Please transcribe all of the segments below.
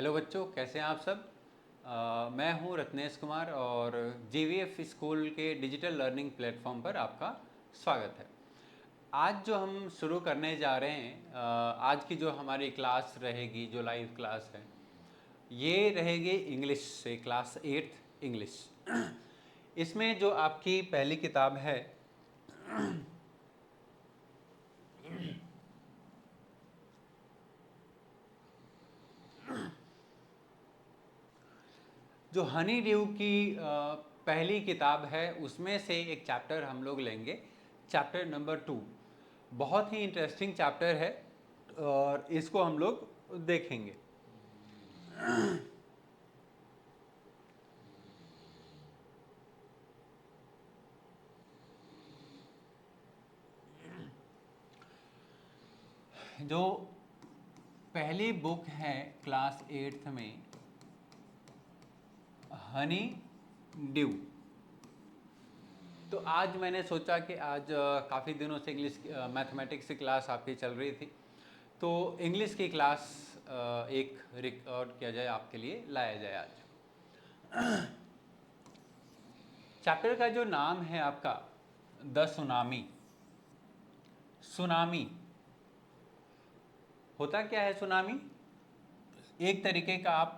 Hello बच्चों, कैसे हैं आप सब। मैं हूं रत्नेश कुमार और जीवीएफ स्कूल के डिजिटल लर्निंग प्लेटफॉर्म पर आपका स्वागत है। आज जो हम शुरू करने जा रहे हैं, आज की जो हमारी क्लास रहेगी, जो लाइव क्लास है, ये रहेगी इंग्लिश से, क्लास 8th इंग्लिश। इसमें जो आपकी पहली किताब है जो हनी ड्यू की पहली किताब है, उसमें से एक चैप्टर हम लोग लेंगे, चैप्टर नंबर 2। बहुत ही इंटरेस्टिंग चैप्टर है और इसको हम लोग देखेंगे। जो पहली बुक है क्लास 8th में, हनी ड्यू। तो आज मैंने सोचा कि आज काफ़ी दिनों से इंग्लिश मैथमेटिक्स की क्लास आपकी चल रही थी, तो इंग्लिश की क्लास एक रिकॉर्ड किया जाए, आपके लिए लाया जाए आज। चैप्टर का जो नाम है आपका द सुनामी। सुनामी होता क्या है? सुनामी एक तरीके का आप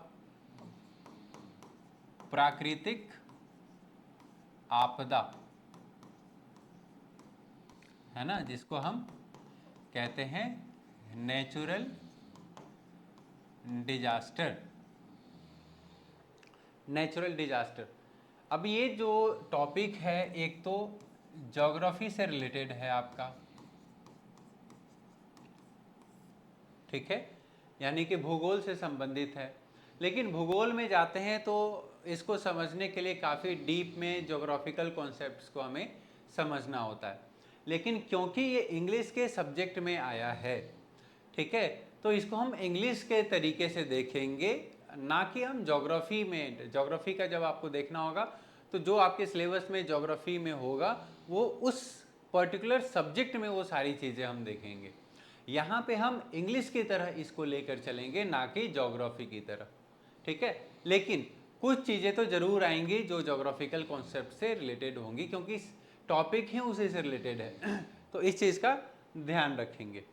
प्राकृतिक आपदा है ना, जिसको हम कहते हैं नेचुरल डिजास्टर। Natural disaster. अब ये जो टॉपिक है, एक तो ज्योग्राफी से रिलेटेड है आपका, ठीक है, यानी कि भूगोल से संबंधित है। लेकिन भूगोल में जाते हैं तो इसको समझने के लिए काफ़ी डीप में ज्योग्राफिकल कॉन्सेप्ट्स को हमें समझना होता है। लेकिन क्योंकि ये इंग्लिश के सब्जेक्ट में आया है, ठीक है, तो इसको हम इंग्लिश के तरीके से देखेंगे, ना कि हम ज्योग्राफी में। ज्योग्राफी का जब आपको देखना होगा तो जो आपके सिलेबस में ज्योग्राफी में होगा वो उस पर्टिकुलर सब्जेक्ट में वो सारी चीज़ें हम देखेंगे। यहाँ पे हम इंग्लिश की तरह इसको लेकर चलेंगे, ना कि ज्योग्राफी की तरह, ठीक है। लेकिन कुछ चीज़ें तो ज़रूर आएंगी जो ज्योग्राफिकल कॉन्सेप्ट से रिलेटेड होंगी, क्योंकि टॉपिक ही उसी से रिलेटेड है। तो इस चीज़ का ध्यान रखेंगे।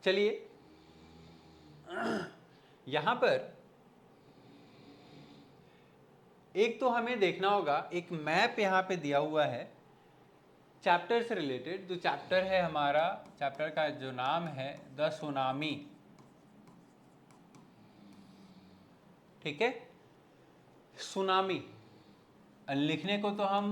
चलिए, यहाँ पर एक तो हमें देखना होगा, एक मैप यहाँ पे दिया हुआ है चैप्टर से रिलेटेड। जो चैप्टर है हमारा, चैप्टर का जो नाम है द सुनामी, ठीक है। सुनामी लिखने को तो हम,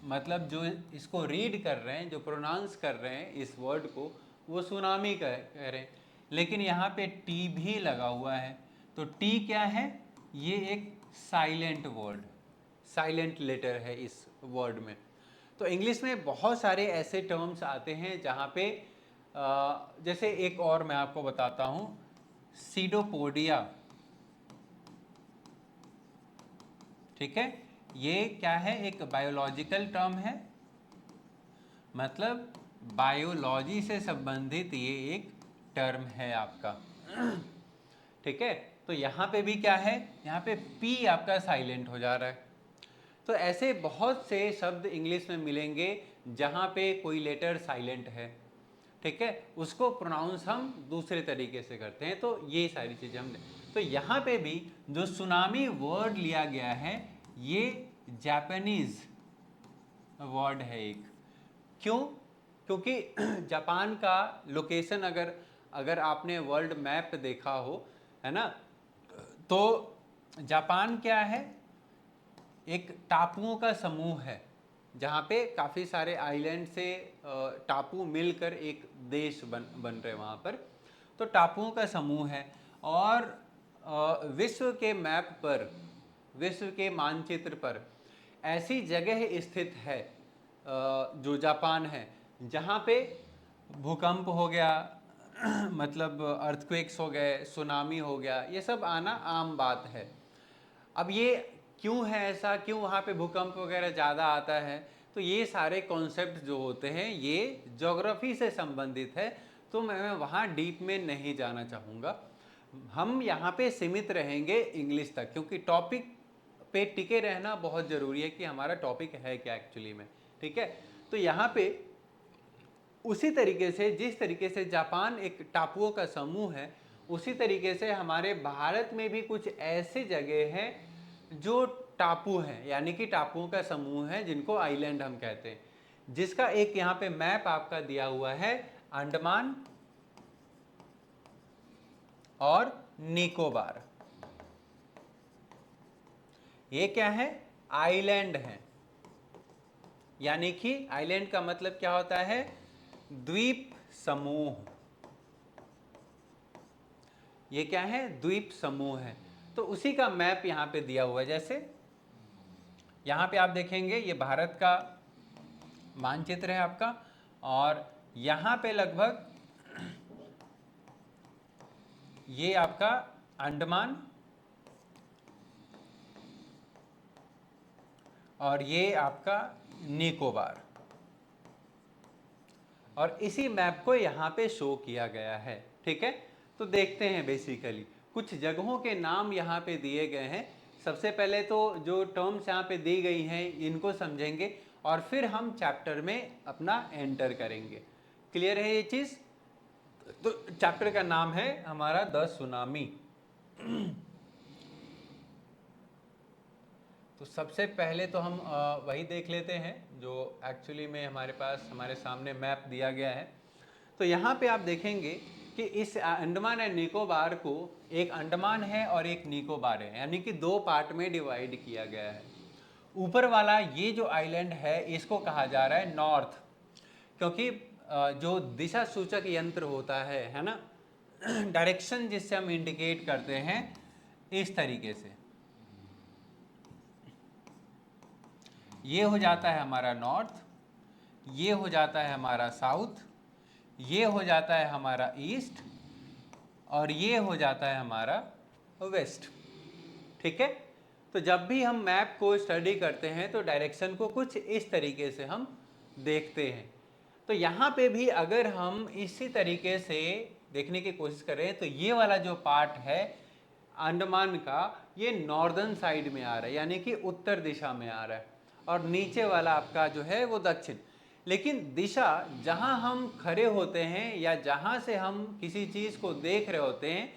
मतलब जो इसको रीड कर रहे हैं, जो प्रोनाउंस कर रहे हैं इस वर्ड को, वो सुनामी कह रहे हैं। लेकिन यहाँ पे टी भी लगा हुआ है। तो टी क्या है? ये एक साइलेंट वर्ड, साइलेंट लेटर है इस वर्ड में। तो इंग्लिश में बहुत सारे ऐसे टर्म्स आते हैं जहाँ पे जैसे एक और मैं आपको बताता हूँ, सीडोपोडिया, ठीक है। ये क्या है? एक बायोलॉजिकल टर्म है, मतलब बायोलॉजी से संबंधित ये एक टर्म है आपका, ठीक है। तो यहाँ पे भी क्या है? यहाँ पे पी आपका साइलेंट हो जा रहा है। तो ऐसे बहुत से शब्द इंग्लिश में मिलेंगे जहाँ पे कोई लेटर साइलेंट है, ठीक है, उसको प्रोनाउंस हम दूसरे तरीके से करते हैं। तो ये सारी चीज़ें हमने, तो यहाँ पे भी जो सुनामी वर्ड लिया गया है, ये जापानीज वर्ड है एक। क्यों? क्योंकि जापान का लोकेशन, अगर आपने वर्ल्ड मैप देखा हो, है ना, तो जापान क्या है? एक टापुओं का समूह है, जहाँ पे काफ़ी सारे आइलैंड से टापू मिलकर एक देश बन रहे वहाँ पर। तो टापुओं का समूह है, और विश्व के मैप पर, विश्व के मानचित्र पर ऐसी जगह स्थित है जो जापान है, जहाँ पे भूकंप हो गया, मतलब अर्थक्वेक्स हो गए, सुनामी हो गया, ये सब आना आम बात है। अब ये क्यों है ऐसा? क्यों वहाँ पे भूकंप वगैरह ज़्यादा आता है? तो ये सारे कॉन्सेप्ट जो होते हैं ये ज्योग्राफी से संबंधित है। तो मैं वहाँ डीप में नहीं जाना चाहूँगा। हम यहाँ पे सीमित रहेंगे इंग्लिश तक, क्योंकि टॉपिक पे टिके रहना बहुत ज़रूरी है कि हमारा टॉपिक है क्या एक्चुअली में। ठीक है, तो यहाँ पे उसी तरीके से जिस तरीके से जापान एक टापुओं का समूह है, उसी तरीके से हमारे भारत में भी कुछ ऐसे जगह हैं जो टापू हैं, यानी कि टापुओं का समूह है जिनको आइलैंड हम कहते हैं, जिसका एक यहाँ पे मैप आपका दिया हुआ है, अंडमान और निकोबार। ये क्या है? आइलैंड है, यानी कि आइलैंड का मतलब क्या होता है? द्वीप समूह। ये क्या है? द्वीप समूह है। तो उसी का मैप यहाँ पे दिया हुआ है। जैसे यहाँ पे आप देखेंगे ये भारत का मानचित्र है आपका, और यहाँ पे लगभग ये आपका अंडमान और ये आपका निकोबार, और इसी मैप को यहाँ पे शो किया गया है। ठीक है, तो देखते हैं बेसिकली कुछ जगहों के नाम यहाँ पे दिए गए हैं। सबसे पहले तो जो टर्म्स यहाँ पे दी गई हैं इनको समझेंगे और फिर हम चैप्टर में अपना एंटर करेंगे। क्लियर है ये चीज़? तो चैप्टर का नाम है हमारा द सुनामी। तो सबसे पहले तो हम वही देख लेते हैं जो एक्चुअली में हमारे पास हमारे सामने मैप दिया गया है। तो यहाँ पे आप देखेंगे कि इस अंडमान एंड निकोबार को एक अंडमान है और एक निकोबार है, यानी कि दो पार्ट में डिवाइड किया गया है। ऊपर वाला ये जो आइलैंड है इसको कहा जा रहा है नॉर्थ, क्योंकि जो दिशा सूचक यंत्र होता है ना, डायरेक्शन जिससे हम इंडिकेट करते हैं इस तरीके से, ये हो जाता है हमारा नॉर्थ, ये हो जाता है हमारा साउथ, ये हो जाता है हमारा ईस्ट, और ये हो जाता है हमारा वेस्ट। ठीक है, तो जब भी हम मैप को स्टडी करते हैं तो डायरेक्शन को कुछ इस तरीके से हम देखते हैं। तो यहाँ पे भी अगर हम इसी तरीके से देखने की कोशिश करें तो ये वाला जो पार्ट है अंडमान का, ये नॉर्दर्न साइड में आ रहा है, यानी कि उत्तर दिशा में आ रहा है, और नीचे वाला आपका जो है वो दक्षिण। लेकिन दिशा जहाँ हम खड़े होते हैं या जहाँ से हम किसी चीज़ को देख रहे होते हैं,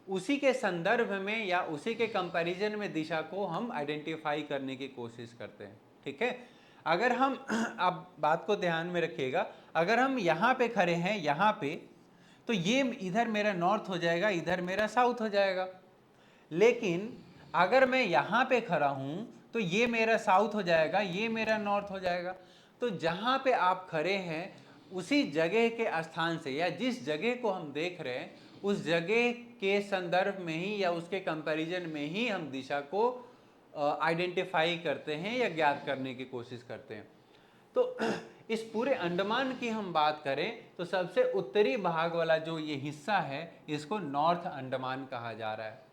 उसी के संदर्भ में या उसी के कंपैरिजन में दिशा को हम आइडेंटिफाई करने की कोशिश करते हैं। ठीक है, अगर हम आप बात को ध्यान में रखिएगा, अगर हम यहाँ पे खड़े हैं यहाँ पे, तो ये इधर मेरा नॉर्थ हो जाएगा, इधर मेरा साउथ हो जाएगा। लेकिन अगर मैं यहाँ पे खड़ा हूँ तो ये मेरा साउथ हो जाएगा, ये मेरा नॉर्थ हो जाएगा। तो जहाँ पे आप खड़े हैं उसी जगह के स्थान से या जिस जगह को हम देख रहे हैं उस जगह के संदर्भ में ही या उसके कंपैरिजन में ही हम दिशा को आइडेंटिफाई करते हैं या ज्ञात करने की कोशिश करते हैं। तो इस पूरे अंडमान की हम बात करें तो सबसे उत्तरी भाग वाला जो ये हिस्सा है इसको नॉर्थ अंडमान कहा जा रहा है,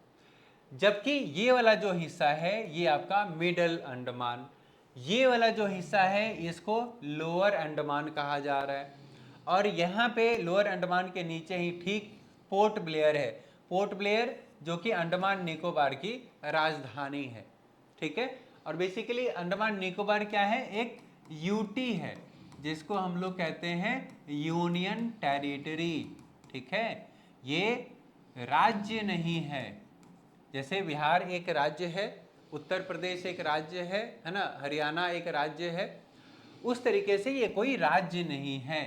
जबकि ये वाला जो हिस्सा है ये आपका मिडल अंडमान, ये वाला जो हिस्सा है इसको लोअर अंडमान कहा जा रहा है। और यहाँ पे लोअर अंडमान के नीचे ही ठीक पोर्ट ब्लेयर है, पोर्ट ब्लेयर जो कि अंडमान निकोबार की राजधानी है। ठीक है, और बेसिकली अंडमान निकोबार क्या है? एक यूटी है जिसको हम लोग कहते हैं यूनियन टेरिटरी। ठीक है, ये राज्य नहीं है। जैसे बिहार एक राज्य है, उत्तर प्रदेश एक राज्य है ना, हरियाणा एक राज्य है, उस तरीके से ये कोई राज्य नहीं है।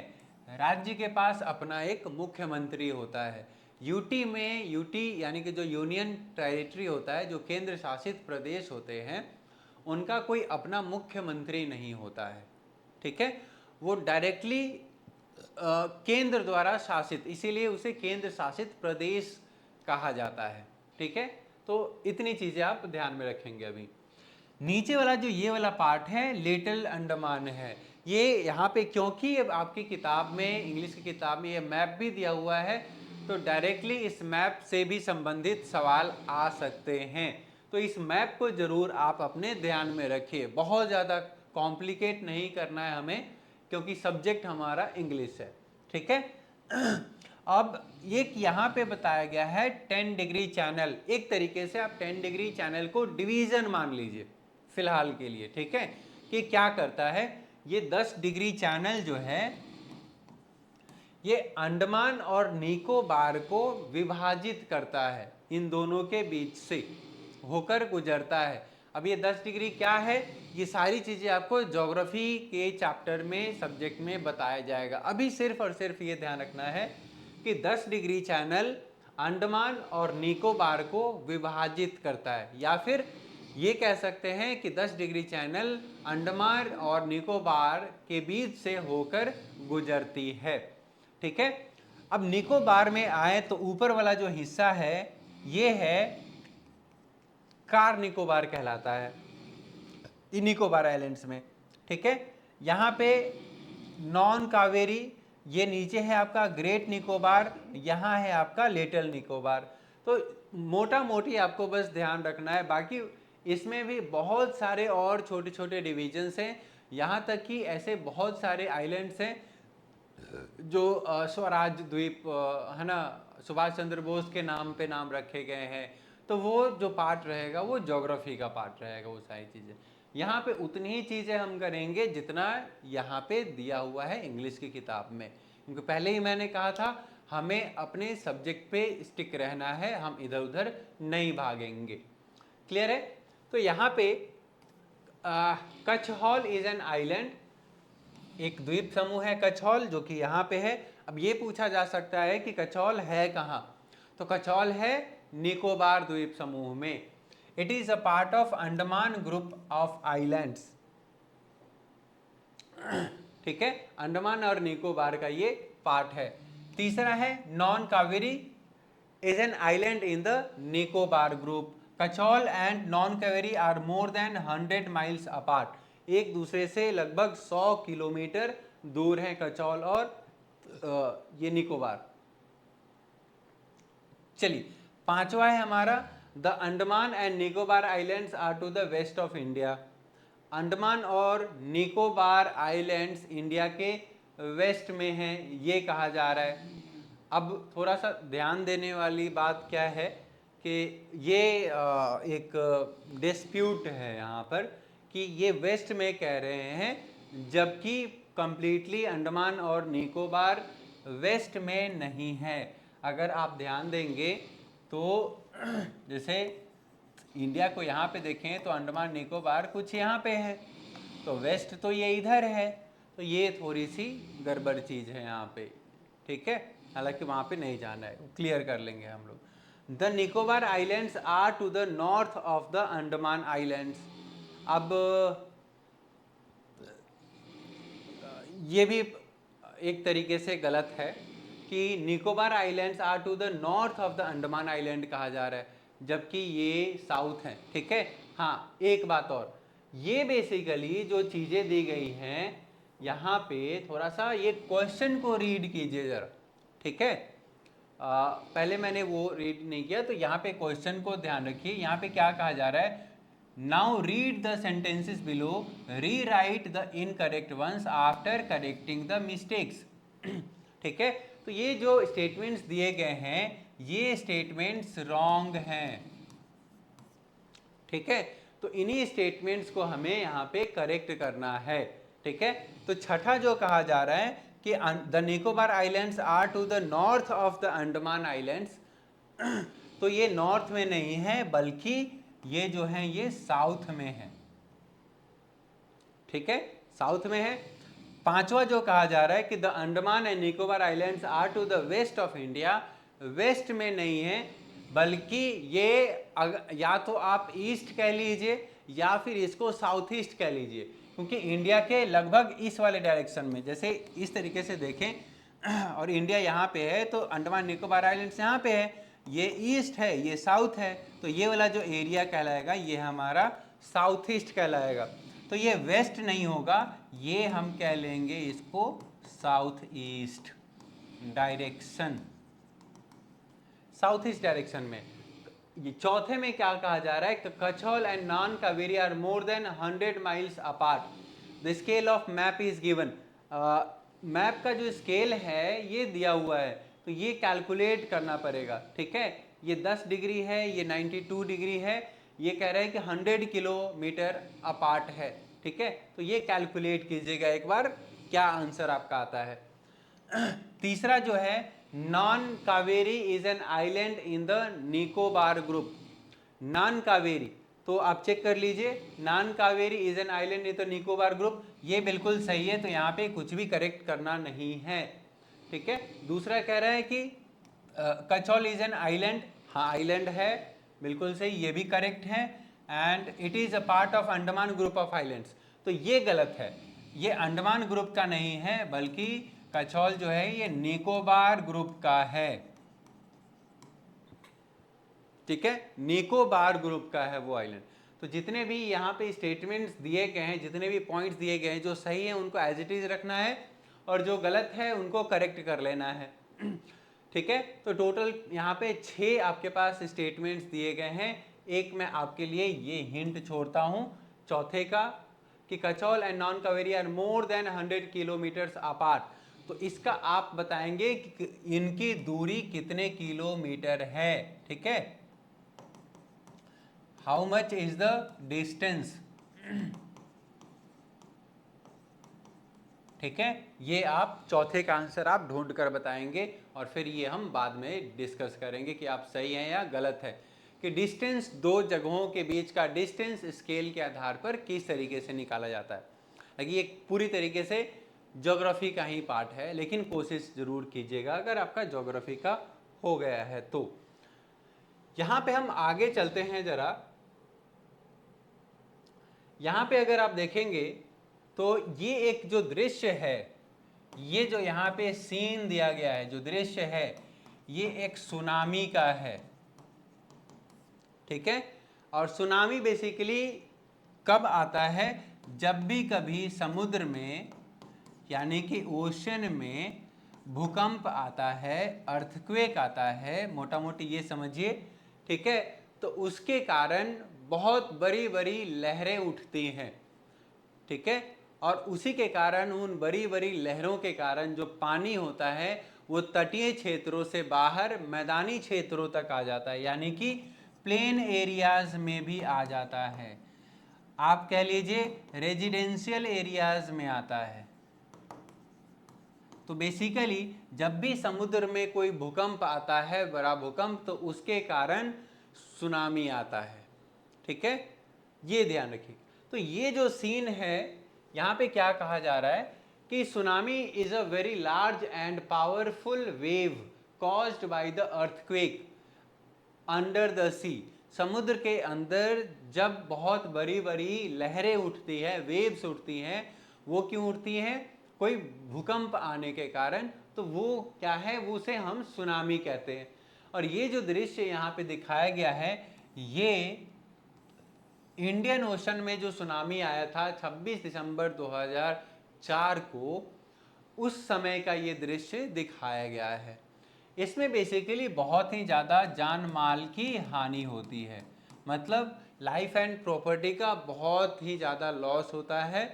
राज्य के पास अपना एक मुख्यमंत्री होता है। यूटी में, यूटी यानी कि जो यूनियन टेरिटरी होता है, जो केंद्र शासित प्रदेश होते हैं, उनका कोई अपना मुख्यमंत्री नहीं होता है। ठीक है, वो डायरेक्टली केंद्र द्वारा शासित, इसीलिए उसे केंद्र शासित प्रदेश कहा जाता है। ठीक है, तो इतनी चीज़ें आप ध्यान में रखेंगे। अभी नीचे वाला जो ये वाला पार्ट है लिटिल अंडमान है। ये यहाँ पे क्योंकि आपकी किताब में, इंग्लिश की किताब में ये मैप भी दिया हुआ है, तो डायरेक्टली इस मैप से भी संबंधित सवाल आ सकते हैं। तो इस मैप को ज़रूर आप अपने ध्यान में रखिए। बहुत ज़्यादा कॉम्प्लिकेट नहीं करना है हमें, क्योंकि सब्जेक्ट हमारा इंग्लिश है। ठीक है, अब ये यहाँ पे बताया गया है 10 डिग्री चैनल, एक तरीके से आप 10 डिग्री चैनल को डिवीजन मान लीजिए फिलहाल के लिए, ठीक है। कि क्या करता है, ये 10 डिग्री चैनल जो है ये अंडमान और निकोबार को विभाजित करता है, इन दोनों के बीच से होकर गुजरता है। अब ये 10 डिग्री क्या है, ये सारी चीजें आपको ज्योग्राफी के चैप्टर में सब्जेक्ट में बताया जाएगा। अभी सिर्फ और सिर्फ ये ध्यान रखना है कि 10 डिग्री चैनल अंडमान और निकोबार को विभाजित करता है, या फिर ये कह सकते हैं कि 10 डिग्री चैनल अंडमान और निकोबार के बीच से होकर गुजरती है, ठीक है। अब निकोबार में आए तो ऊपर वाला जो हिस्सा है ये है कार निकोबार कहलाता है, निकोबार आइलैंड्स में, ठीक है। यहाँ पे नॉन कावेरी, ये नीचे है आपका ग्रेट निकोबार, यहाँ है आपका लिटिल निकोबार। तो मोटा मोटी आपको बस ध्यान रखना है, बाकी इसमें भी बहुत सारे और छोटे छोटे डिविजन्स हैं, यहाँ तक कि ऐसे बहुत सारे आइलैंड्स हैं जो स्वराज द्वीप है ना, सुभाष चंद्र बोस के नाम पे नाम रखे गए हैं। तो वो जो पार्ट रहेगा वो ज्योग्राफी का पार्ट रहेगा, वो सारी चीज़ें। यहाँ पे उतनी ही चीज़ें हम करेंगे जितना यहाँ पे दिया हुआ है इंग्लिश की किताब में, क्योंकि पहले ही मैंने कहा था हमें अपने सब्जेक्ट पे स्टिक रहना है, हम इधर उधर नहीं भागेंगे। क्लियर है। तो यहाँ पे कछहौल इज एन आइलैंड, एक द्वीप समूह है कछहौल, जो कि यहाँ पे है। अब ये पूछा जा सकता है कि कछहौल है कहाँ, तो कछहौल है निकोबार द्वीप समूह में। It is a part of Andaman group of islands, ठीक है, अंडमान और निकोबार का ये पार्ट है। तीसरा है Nancowry is an island in the Nicobar group. Katchal and non Kaveri are more than 100 miles apart, एक दूसरे से लगभग 100 किलोमीटर दूर है कछहौल और ये निकोबार। चलिए पांचवा है हमारा the Andaman and Nicobar islands are to the west of India. Andaman और निकोबार आइलैंड्स इंडिया के वेस्ट में हैं, ये कहा जा रहा है। अब थोड़ा सा ध्यान देने वाली बात क्या है कि ये एक डिस्प्यूट है यहाँ पर कि ये वेस्ट में कह रहे हैं, जबकि कंप्लीटली अंडमान और निकोबार वेस्ट में नहीं है। अगर आप ध्यान देंगे तो जैसे इंडिया को यहाँ पे देखें तो अंडमान निकोबार कुछ यहाँ पे है, तो वेस्ट तो ये इधर है, तो ये थोड़ी सी गड़बड़ चीज़ है यहाँ पे, ठीक है। हालांकि वहाँ पे नहीं जाना है, क्लियर कर लेंगे हम लोग। The Nicobar islands are to the north of the Andaman islands. अब ये भी एक तरीके से गलत है कि Nicobar islands are to the north of the Andaman island कहा जा रहा है, जबकि ये साउथ है, ठीक है। हाँ, एक बात और, ये बेसिकली जो चीज़ें दी गई हैं यहाँ पे थोड़ा सा ये क्वेश्चन को रीड कीजिए ज़रा, ठीक है। पहले मैंने वो रीड नहीं किया, तो यहाँ पे क्वेश्चन को ध्यान रखिए। यहाँ पे क्या कहा जा रहा है, now read the sentences below, rewrite the incorrect ones after correcting the mistakes, ठीक है। तो ये जो स्टेटमेंट्स दिए गए हैं ये स्टेटमेंट्स रॉन्ग हैं, ठीक है। तो इन्हीं स्टेटमेंट्स को हमें यहाँ पे करेक्ट करना है, ठीक है। तो छठा जो कहा जा रहा है कि the Nicobar islands are to the north of the Andaman islands, तो ये नॉर्थ में नहीं है बल्कि ये जो है ये साउथ में है, ठीक है, साउथ में है। पांचवा जो कहा जा रहा है कि the Andaman and Nicobar islands are to the west of India, west में नहीं है बल्कि ये या तो आप ईस्ट कह लीजिए या फिर इसको साउथ ईस्ट कह लीजिए, क्योंकि इंडिया के लगभग इस वाले डायरेक्शन में, जैसे इस तरीके से देखें और इंडिया यहाँ पे है तो अंडमान निकोबार आइलैंड्स यहाँ पे है, ये ईस्ट है ये साउथ है, तो ये वाला जो एरिया कहलाएगा ये हमारा साउथ ईस्ट कहलाएगा। तो ये वेस्ट नहीं होगा, ये हम कह लेंगे इसको south east direction, south east direction में। ये चौथे में क्या कहा जा रहा है, कछहौल and non Kaveri are more than 100 miles apart. The scale of map is given. Map का जो स्केल है ये दिया हुआ है, तो ये कैलकुलेट करना पड़ेगा, ठीक है। ये 10 डिग्री है, ये 92 डिग्री है, ये कह रहा है कि 100 किलोमीटर अपार्ट है, ठीक है। तो ये कैलकुलेट कीजिएगा एक बार, क्या आंसर आपका आता है। तीसरा जो है, Nancowry is an island in the Nicobar group. Non Kaveri, तो आप चेक कर लीजिए, non Kaveri is an island in the Nicobar group, ये बिल्कुल सही है, तो यहाँ पे कुछ भी करेक्ट करना नहीं है, ठीक है। दूसरा कह रहा है कि कचौल इज एन आइलैंड, हाँ आइलैंड है, बिल्कुल सही, ये भी करेक्ट है। And it is a part of Andaman group of islands, तो ये गलत है, ये अंडमान ग्रुप का नहीं है, बल्कि कचौल जो है ये निकोबार ग्रुप का है, ठीक है, निकोबार ग्रुप का है वो आइलैंड। तो जितने भी यहाँ पे स्टेटमेंट्स दिए गए हैं, जितने भी पॉइंट्स दिए गए हैं, जो सही है उनको एज इट इज रखना है और जो गलत है उनको करेक्ट कर लेना है, ठीक है। तो टोटल यहाँ पे 6 आपके पास स्टेटमेंट्स दिए गए हैं। एक मैं आपके लिए ये हिंट छोड़ता हूँ चौथे का, कि कचौल and non Kaveri are more than 100 kilometres apart, तो इसका आप बताएंगे कि इनकी दूरी कितने किलोमीटर है, ठीक है। How much is the distance, ठीक है। ये आप चौथे का आंसर आप ढूंढ कर बताएंगे और फिर ये हम बाद में डिस्कस करेंगे कि आप सही हैं या गलत है, कि डिस्टेंस दो जगहों के बीच का डिस्टेंस स्केल के आधार पर किस तरीके से निकाला जाता है। लेकिन ये पूरी तरीके से ज्योग्राफी का ही पार्ट है, लेकिन कोशिश जरूर कीजिएगा अगर आपका ज्योग्राफी का हो गया है तो। यहाँ पे हम आगे चलते हैं जरा, यहाँ पे अगर आप देखेंगे तो ये एक जो दृश्य है, ये जो यहाँ पे सीन दिया गया है, जो दृश्य है, ये एक सुनामी का है, ठीक है। और सुनामी बेसिकली कब आता है, जब भी कभी समुद्र में यानी कि ओशन में भूकंप आता है, अर्थक्वेक आता है, मोटा मोटी ये समझिए, ठीक है। तो उसके कारण बहुत बड़ी बड़ी लहरें उठती हैं, ठीक है। और उसी के कारण, उन बड़ी बड़ी लहरों के कारण जो पानी होता है वो तटीय क्षेत्रों से बाहर मैदानी क्षेत्रों तक आ जाता है, यानी कि प्लेन एरियाज में भी आ जाता है, आप कह लीजिए रेजिडेंशियल एरियाज में आता है। तो बेसिकली जब भी समुद्र में कोई भूकंप आता है, बड़ा भूकंप, तो उसके कारण सुनामी आता है, ठीक है, ये ध्यान रखिए। तो ये जो सीन है, यहाँ पे क्या कहा जा रहा है कि tsunami is a very large and powerful wave caused by the earthquake under the sea. समुद्र के अंदर जब बहुत बड़ी बड़ी लहरें उठती है, वेव्स उठती हैं, वो क्यों उठती हैं, कोई भूकंप आने के कारण, तो वो क्या है, वो उसे हम सुनामी कहते हैं। और ये जो दृश्य यहाँ पे दिखाया गया है, ये इंडियन ओशन में जो सुनामी आया था 26 दिसंबर 2004 को, उस समय का ये दृश्य दिखाया गया है। इसमें बेसिकली बहुत ही ज़्यादा जान माल की हानि होती है, मतलब लाइफ एंड प्रॉपर्टी का बहुत ही ज़्यादा लॉस होता है,